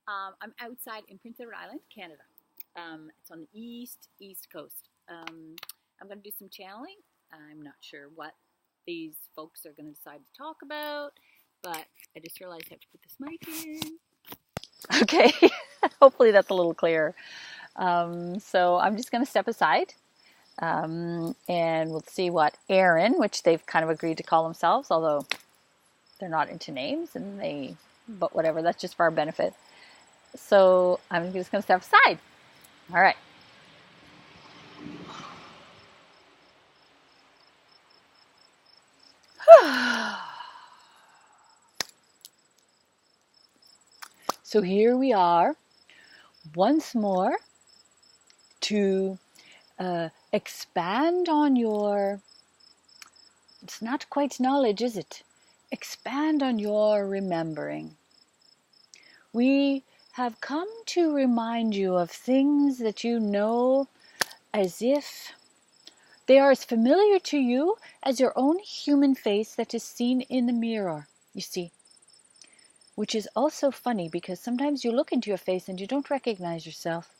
I'm outside in Prince Edward Island, Canada. It's on the east coast. I'm going to do some channeling. I'm not sure what these folks are going to decide to talk about, but I just realized I have to put this mic in. Okay, hopefully that's a little clearer. So I'm just going to step aside, and we'll see what Aaron, which they've kind of agreed to call themselves, although they're not into names, but whatever, that's just for our benefit. So I'm just going to step aside. All right. So here we are once more to expand on your, it's not quite knowledge, is it? Expand on your remembering. We have come to remind you of things that you know as if they are as familiar to you as your own human face that is seen in the mirror, you see. Which is also funny because sometimes you look into your face and you don't recognize yourself.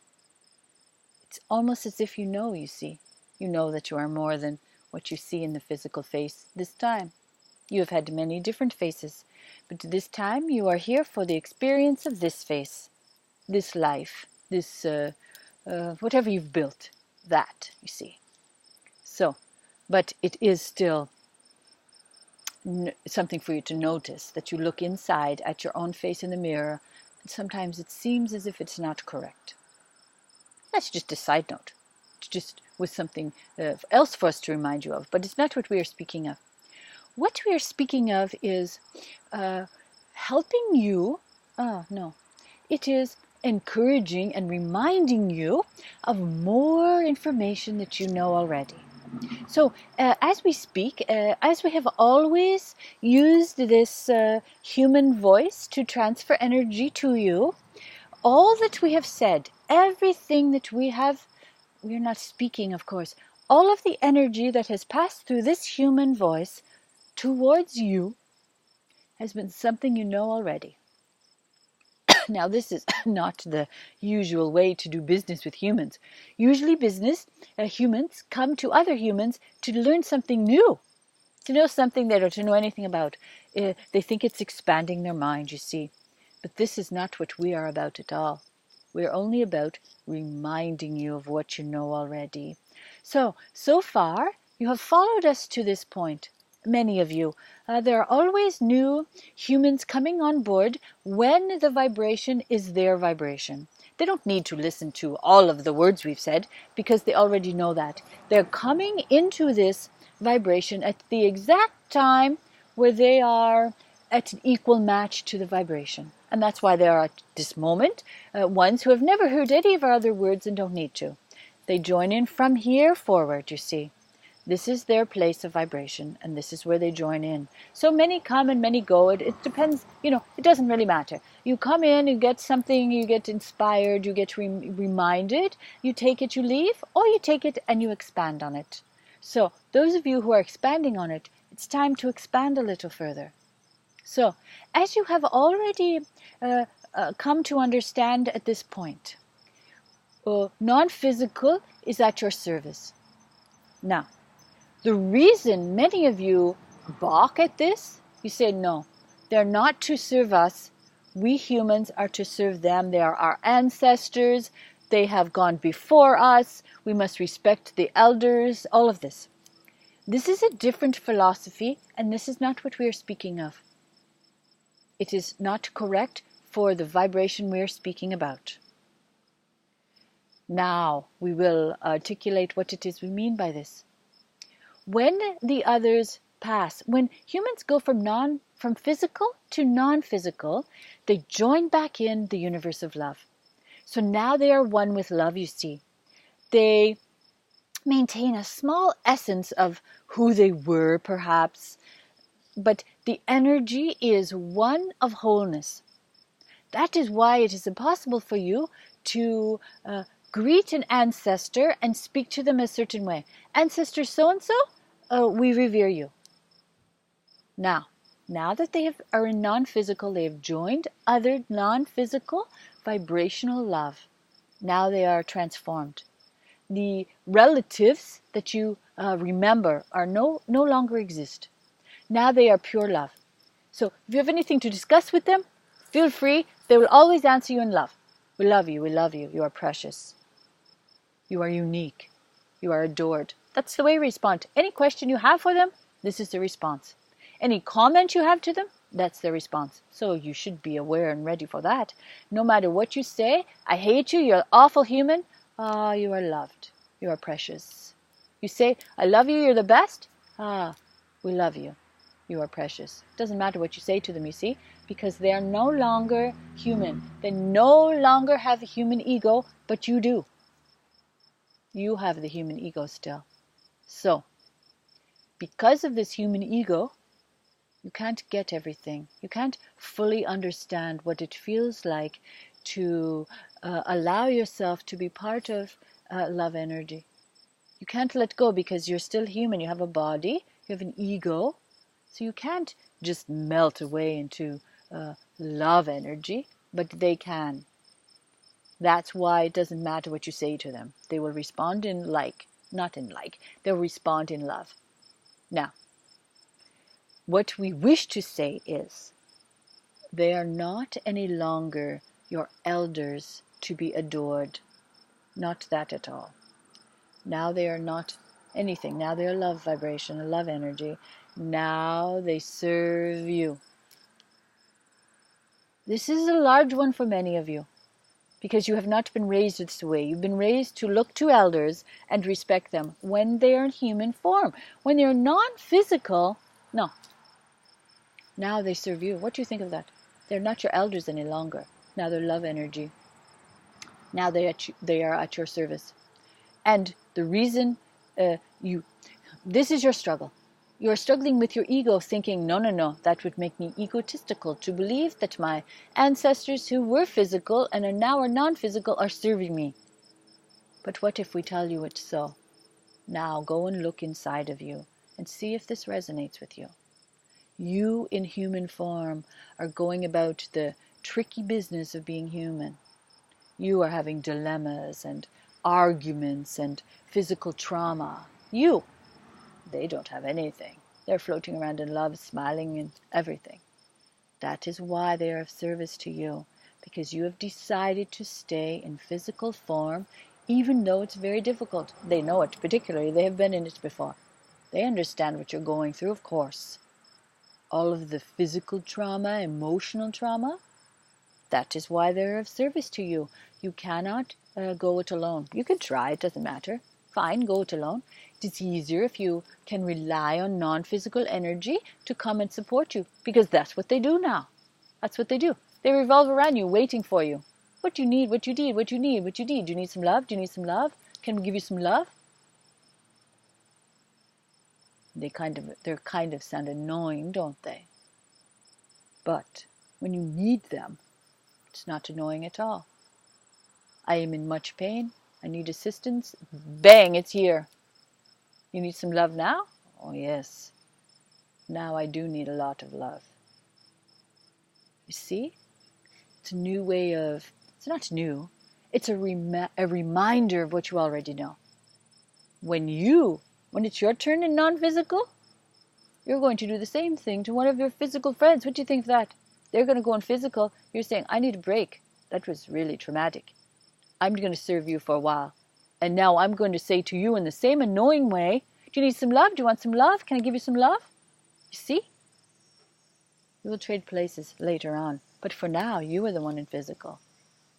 It's almost as if you see. You know that you are more than what you see in the physical face this time. You have had many different faces, but this time you are here for the experience of this face, this life, this whatever you've built, that, you see. So, but it is still something for you to notice, that you look inside at your own face in the mirror, and sometimes it seems as if it's not correct. That's just a side note. It's just with something else for us to remind you of, but it's not what we are speaking of. What we are speaking of is helping you, it is encouraging and reminding you of more information that you know already. So as we speak, as we have always used this human voice to transfer energy to you, all that we have said, everything that we're not speaking, of course, all of the energy that has passed through this human voice towards you has been something you know already. Now, this is not the usual way to do business with humans. Usually humans come to other humans to learn something new, to know something they don't know anything about. They think it's expanding their mind, you see. But this is not what we are about at all. We're only about reminding you of what you know already. So far, you have followed us to this point. Many of you. There are always new humans coming on board when the vibration is their vibration. They don't need to listen to all of the words we've said because they already know that. They're coming into this vibration at the exact time where they are at an equal match to the vibration. And that's why they are at this moment ones who have never heard any of our other words and don't need to. They join in from here forward, you see. This is their place of vibration, and this is where they join in. So many come and many go. It depends, it doesn't really matter. You come in, you get something, you get inspired, you get reminded, you take it, you leave, or you take it and you expand on it. So those of you who are expanding on it, it's time to expand a little further. So, as you have already come to understand at this point, non-physical is at your service. Now, the reason many of you balk at this, you say, no, they're not to serve us. We humans are to serve them. They are our ancestors. They have gone before us. We must respect the elders, all of this. This is a different philosophy, and this is not what we are speaking of. It is not correct for the vibration we are speaking about. Now we will articulate what it is we mean by this. When the others pass, when humans go from physical to non-physical, they join back in the universe of love. So now they are one with love, you see. They maintain a small essence of who they were, perhaps, but the energy is one of wholeness. That is why it is impossible for you to greet an ancestor and speak to them a certain way. Ancestor so-and-so, we revere you. Now, Now that are in non-physical, they have joined other non-physical vibrational love. Now they are transformed. The relatives that you remember are no longer exist. Now they are pure love. So if you have anything to discuss with them, feel free. They will always answer you in love. We love you. We love you. You are precious. You are unique. You are adored. That's the way we respond. Any question you have for them, this is the response. Any comment you have to them, that's the response. So you should be aware and ready for that. No matter what you say, I hate you, you're an awful human. Ah, you are loved. You are precious. You say, I love you, you're the best. Ah, we love you. You are precious. It doesn't matter what you say to them, you see, because they are no longer human. They no longer have a human ego, but you do. You have the human ego still. So, because of this human ego, you can't get everything. You can't fully understand what it feels like to allow yourself to be part of love energy. You can't let go because you're still human. You have a body, you have an ego, so you can't just melt away into love energy, but they can. That's why it doesn't matter what you say to them. They will respond in not in they'll respond in love. Now, what we wish to say is, they are not any longer your elders to be adored. Not that at all. Now they are not anything. Now they are love vibration, love energy. Now they serve you. This is a large one for many of you, because you have not been raised this way. You've been raised to look to elders and respect them when they are in human form. When they are non-physical, no. Now they serve you. What do you think of that? They're not your elders any longer. Now they're love energy. Now they are at your service. And the reason this is your struggle. You are struggling with your ego, thinking, no, that would make me egotistical to believe that my ancestors who were physical and are now non-physical are serving me. But what if we tell you it's so? Now go and look inside of you and see if this resonates with you. You in human form are going about the tricky business of being human. You are having dilemmas and arguments and physical trauma. They don't have anything. They're floating around in love, smiling and everything. That is why they are of service to you, because you have decided to stay in physical form, even though it's very difficult. They know it, particularly. They have been in it before. They understand what you're going through, of course. All of the physical trauma, emotional trauma, that is why they're of service to you. You cannot go it alone. You can try, it doesn't matter. Fine, go it alone. It's easier if you can rely on non-physical energy to come and support you, because that's what they do now. That's what they do. They revolve around you, waiting for you. What do you need? What you need? What you need? What you need? Do you need some love? Do you need some love? Can we give you some love? They kind of sound annoying, don't they? But when you need them, it's not annoying at all. I am in much pain. I need assistance. Bang, it's here. You need some love now? Oh, yes. Now I do need a lot of love. You see? It's a new way of, it's not new. It's a reminder of what you already know. When it's your turn in non-physical, you're going to do the same thing to one of your physical friends. What do you think of that? They're going to go in physical. You're saying, I need a break. That was really traumatic. I'm going to serve you for a while. And now I'm going to say to you in the same annoying way, do you need some love? Do you want some love? Can I give you some love? You see? We will trade places later on. But for now, you are the one in physical.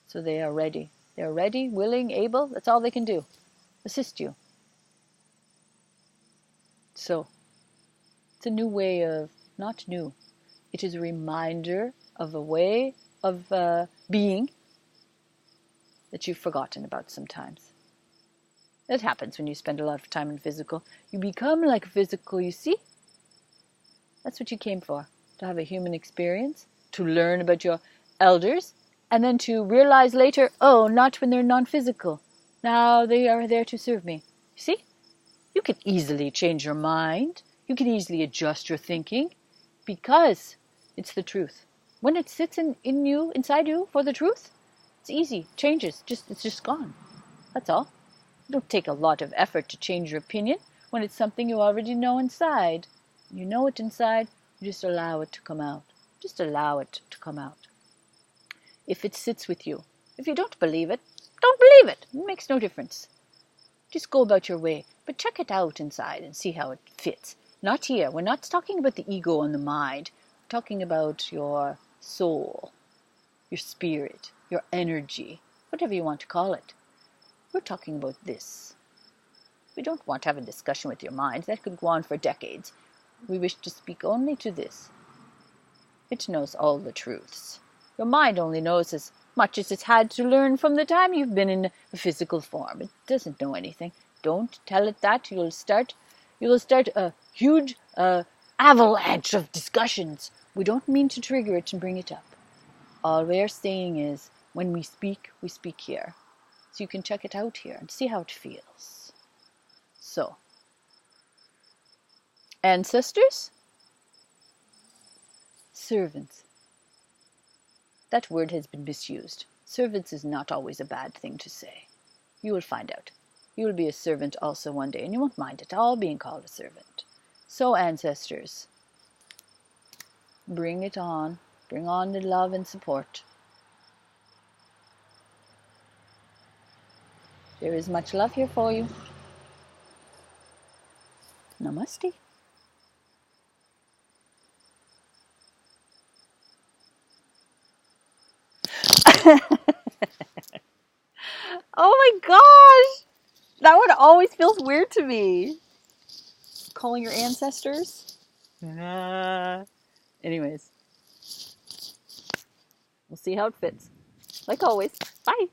So they are ready. They are ready, willing, able. That's all they can do. Assist you. So, it's a new way of, not new. It is a reminder of a way of being that you've forgotten about sometimes. It happens when you spend a lot of time in physical. You become like physical, you see? That's what you came for. To have a human experience, to learn about your elders, and then to realize later, oh, not when they're non-physical. Now they are there to serve me. See? You can easily change your mind. You can easily adjust your thinking. because it's the truth. When it sits in you, inside you for the truth, it's easy. Changes. It's just gone. That's all. It don't take a lot of effort to change your opinion when it's something you already know inside. You know it inside, you just allow it to come out. Just allow it to come out. If it sits with you, if you don't believe it, don't believe it. It makes no difference. Just go about your way, but check it out inside and see how it fits. Not here. We're not talking about the ego and the mind. We're talking about your soul, your spirit, your energy, whatever you want to call it. We're talking about this. We don't want to have a discussion with your mind. That could go on for decades. We wish to speak only to this. It knows all the truths. Your mind only knows as much as it's had to learn from the time you've been in a physical form. It doesn't know anything. Don't tell it that. You will start a huge avalanche of discussions. We don't mean to trigger it and bring it up. All we are saying is, when we speak here. So you can check it out here and see how it feels. So, ancestors, servants. That word has been misused. Servants is not always a bad thing to say. You will find out. You will be a servant also one day, and you won't mind at all being called a servant. So, ancestors, bring it on. Bring on the love and support. There is much love here for you. Namaste. Oh my gosh! That one always feels weird to me. Calling your ancestors? Anyways. We'll see how it fits. Like always. Bye!